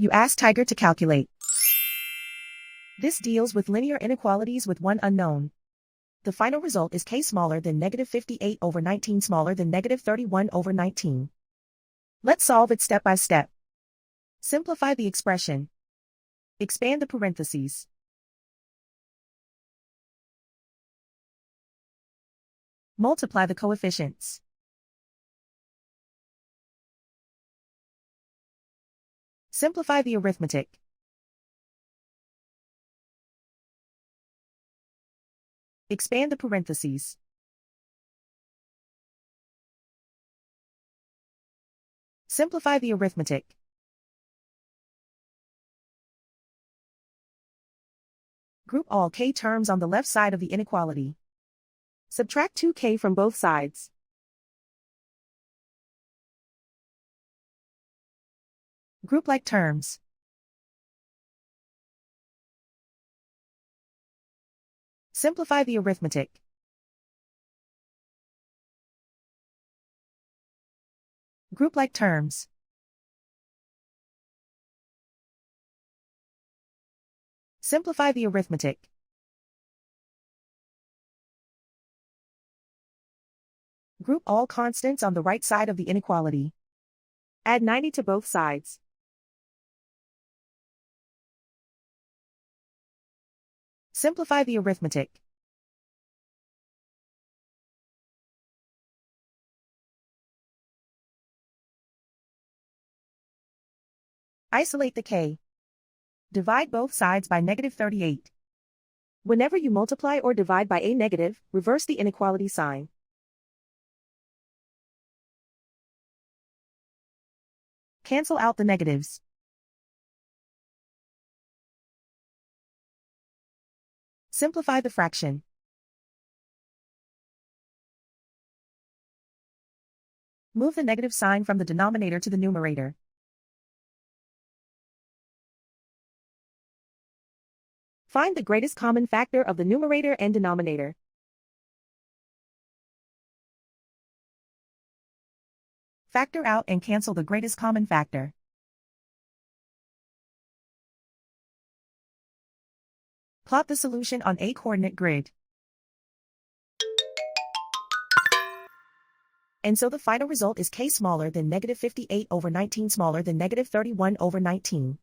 You ask Tiger to calculate. This deals with linear inequalities with one unknown. The final result is k smaller than -58/19 smaller than -31/19. Let's solve it step by step. Simplify the expression. Expand the parentheses. Multiply the coefficients. Simplify the arithmetic. Expand the parentheses. Simplify the arithmetic. Group all k terms on the left side of the inequality. Subtract 2k from both sides. Group like terms. Simplify the arithmetic. Group like terms. Simplify the arithmetic. Group all constants on the right side of the inequality. Add 90 to both sides. Simplify the arithmetic. Isolate the k. Divide both sides by -38. Whenever you multiply or divide by a negative, reverse the inequality sign. Cancel out the negatives. Simplify the fraction. Move the negative sign from the denominator to the numerator. Find the greatest common factor of the numerator and denominator. Factor out and cancel the greatest common factor. Plot the solution on a coordinate grid. And so the final result is k smaller than -58/19 smaller than -31/19.